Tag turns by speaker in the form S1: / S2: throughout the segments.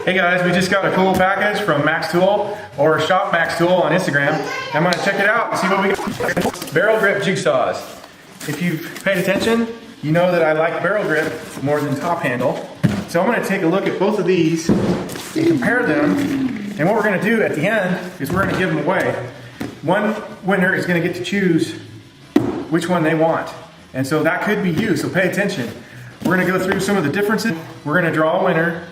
S1: Hey guys, we just got a cool package from Max Tool, or Shop Max Tool on Instagram. I'm gonna check it out and see what we got. Barrel grip jigsaws. If you've paid attention, you know that I like barrel grip more than top handle. So I'm gonna take a look at both of these and compare them. And what we're gonna do at the end is we're gonna give them away. One winner is gonna get to choose which one they want. And so that could be you, so pay attention. We're gonna go through some of the differences. We're gonna draw a winner,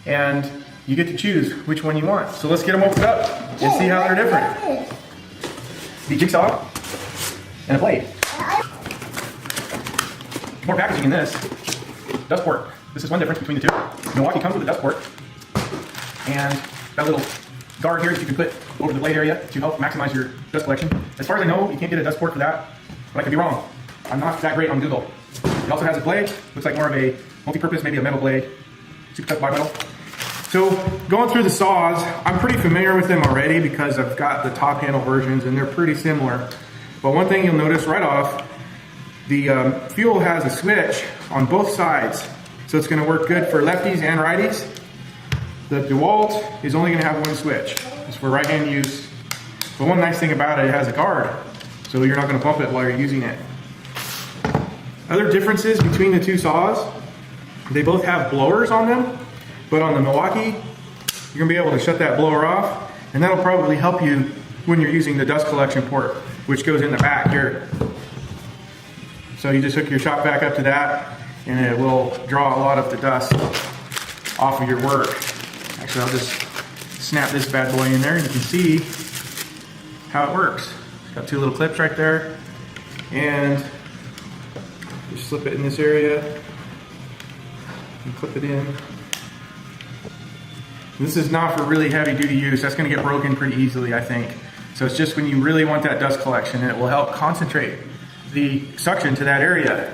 S1: and you get to choose which one you want. So let's get them opened up and see how they're different. The jigsaw and a blade. More packaging in this. Dust port. This is one difference between the two. Milwaukee comes with a dust port, and that little guard here that you can put over the blade area to help maximize your dust collection. As far as I know, you can't get a dust port for that, but I could be wrong. I'm not that great on Google. It also has a blade. Looks like more of a multi-purpose, maybe a metal blade. Super tough bi-metal. So going through the saws, I'm pretty familiar with them already because I've got the top handle versions and they're pretty similar. But one thing you'll notice right off, the fuel has a switch on both sides. So it's gonna work good for lefties and righties. The Dewalt is only gonna have one switch. It's for right-hand use. But one nice thing about it, it has a guard. So you're not gonna bump it while you're using it. Other differences between the two saws, they both have blowers on them. But on the Milwaukee, you're gonna be able to shut that blower off, and that'll probably help you when you're using the dust collection port, which goes in the back here. So you just hook your shop vac up to that, and it will draw a lot of the dust off of your work. Actually, I'll just snap this bad boy in there, and you can see how it works. It's got two little clips right there, and just slip it in this area, and clip it in. This is not for really heavy duty use. That's gonna get broken pretty easily, I think. So it's just when you really want that dust collection, and it will help concentrate the suction to that area.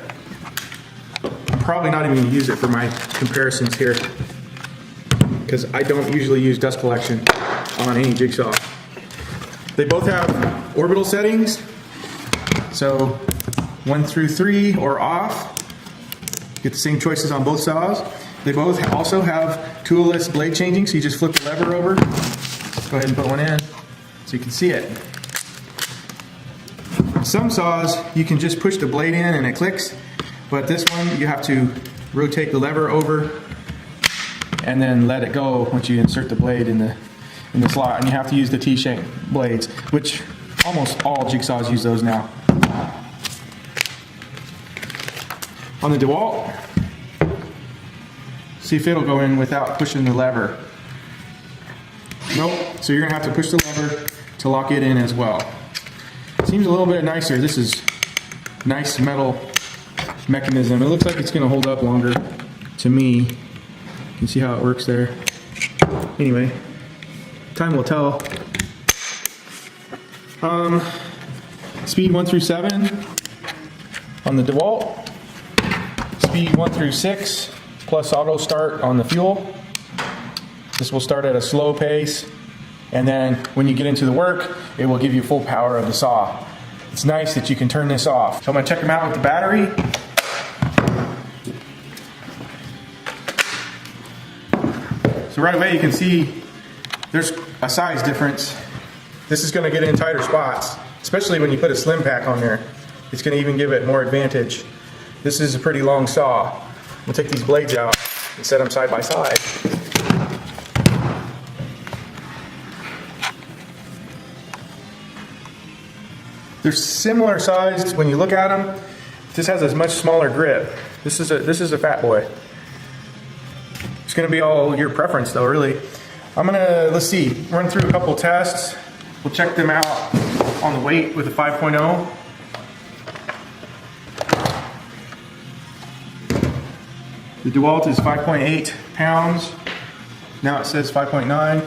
S1: I'm probably not even gonna use it for my comparisons here because I don't usually use dust collection on any jigsaw. They both have orbital settings. So 1 through 3 or off. Get the same choices on both saws. They both also have toolless blade changing, so you just flip the lever over. Go ahead and put one in so you can see it. Some saws, you can just push the blade in and it clicks, but this one, you have to rotate the lever over and then let it go once you insert the blade in the slot, and you have to use the T-shape blades, which almost all jigsaws use those now. On the Dewalt, see if it'll go in without pushing the lever. Nope, so you're gonna have to push the lever to lock it in as well. Seems a little bit nicer. This is nice metal mechanism. It looks like it's gonna hold up longer to me. You can see how it works there. Anyway, time will tell. Speed 1 through 7 on the Dewalt. Speed 1 through 6. Plus auto start on the fuel. This will start at a slow pace, and then when you get into the work, it will give you full power of the saw. It's nice that you can turn this off. So I'm gonna check them out with the battery. So right away you can see there's a size difference. This is gonna get in tighter spots, especially when you put a slim pack on there. It's gonna even give it more advantage. This is a pretty long saw. We'll take these blades out and set them side by side. They're similar sized when you look at them. This has a much smaller grip. This is a fat boy. It's gonna be all your preference though, really. Let's see, run through a couple tests. We'll check them out on the weight with a 5.0. The Dewalt is 5.8 pounds. Now it says 5.9.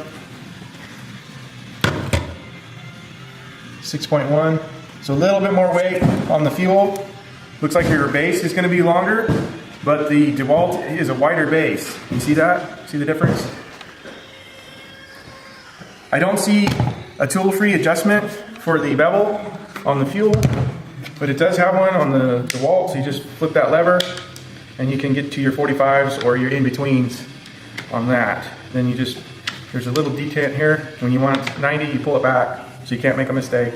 S1: 6.1. So a little bit more weight on the fuel. Looks like your base is going to be longer, but the Dewalt is a wider base. You see that? See the difference? I don't see a tool-free adjustment for the bevel on the fuel, but it does have one on the Dewalt. So you just flip that lever and you can get to your 45s or your in-betweens on that. Then you just, there's a little detent here. When you want 90, you pull it back so you can't make a mistake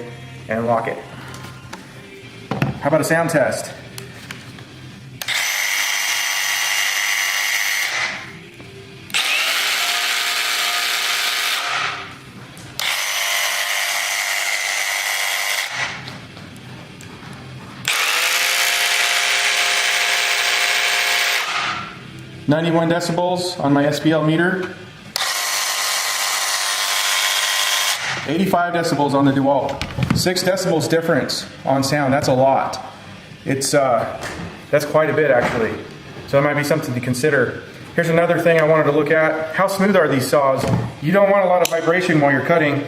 S1: and lock it. How about a sound test? .91 decibels on my SPL meter. 85 decibels on the Dewalt. 6 decibels difference on sound. That's a lot. It's that's quite a bit actually. So that might be something to consider. Here's another thing I wanted to look at. How smooth are these saws? You don't want a lot of vibration while you're cutting.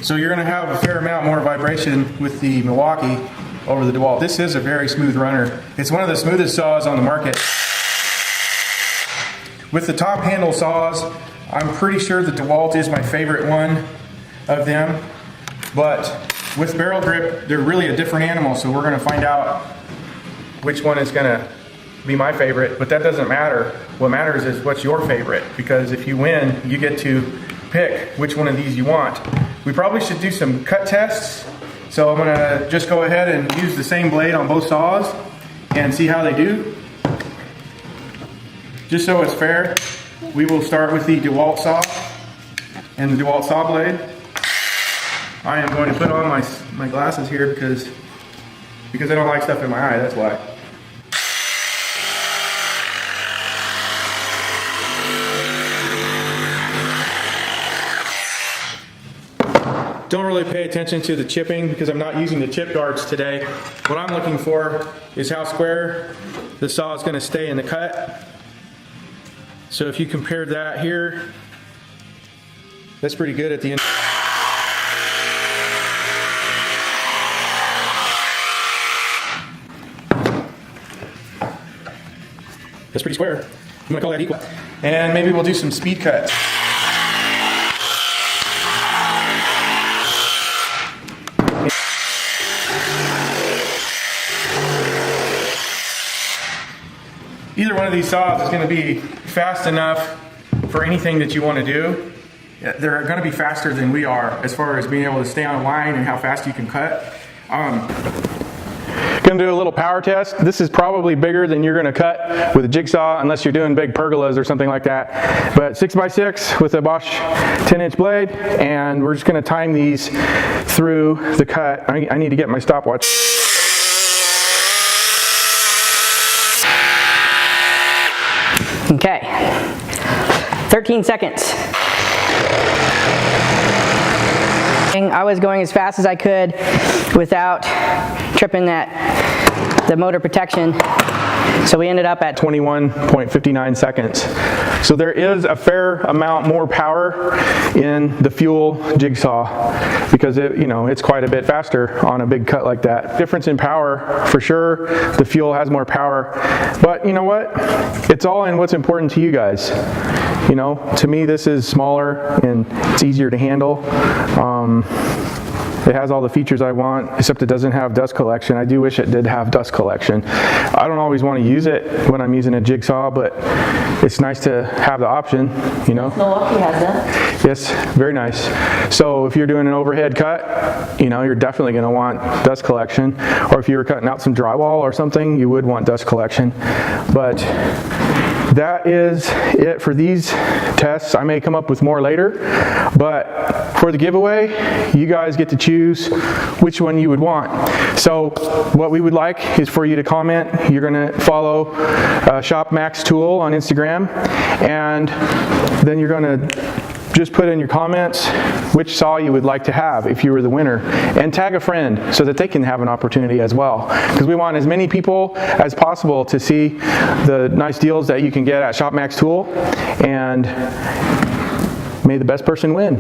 S1: So you're going to have a fair amount more vibration with the Milwaukee over the Dewalt. This is a very smooth runner. It's one of the smoothest saws on the market. With the top handle saws, I'm pretty sure the Dewalt is my favorite one of them. But with barrel grip, they're really a different animal, so we're going to find out which one is going to be my favorite. But that doesn't matter. What matters is what's your favorite, because if you win, you get to pick which one of these you want. We probably should do some cut tests. So I'm gonna just go ahead and use the same blade on both saws and see how they do. Just so it's fair, we will start with the Dewalt saw and the Dewalt saw blade. I am going to put on my glasses here because I don't like stuff in my eye, that's why. Don't really pay attention to the chipping because I'm not using the chip guards today. What I'm looking for is how square the saw is going to stay in the cut. So if you compare that here, that's pretty good at the end. That's pretty square. I'm going to call that equal. And maybe we'll do some speed cuts. Either one of these saws is going to be fast enough for anything that you want to do. They're going to be faster than we are as far as being able to stay on a line and how fast you can cut. Going to do a little power test. This is probably bigger than you're going to cut with a jigsaw unless you're doing big pergolas or something like that. But 6x6 with a Bosch 10-inch blade, and we're just going to time these through the cut. I need to get my stopwatch.
S2: Okay, 13 seconds. I was going as fast as I could without tripping the motor protection. So we ended up at
S1: 21.59 seconds. So there is a fair amount more power in the fuel jigsaw because it's quite a bit faster on a big cut like that. Difference in power for sure. The fuel has more power, but you know what? It's all in what's important to you guys. To me this is smaller and it's easier to handle. It has all the features I want, except it doesn't have dust collection. I do wish it did have dust collection. I don't always want to use it when I'm using a jigsaw, but it's nice to have the option,
S2: Milwaukee has that.
S1: Yes, very nice. So if you're doing an overhead cut, you're definitely going to want dust collection. Or if you were cutting out some drywall or something, you would want dust collection. But that is it for these tests. I may come up with more later, but for the giveaway, you guys get to choose which one you would want. So what we would like is for you to comment. You're going to follow Shop Max Tool on Instagram, and then you're going to just put in your comments which saw you would like to have if you were the winner, and tag a friend so that they can have an opportunity as well, because we want as many people as possible to see the nice deals that you can get at Shop Max Tool, and may the best person win.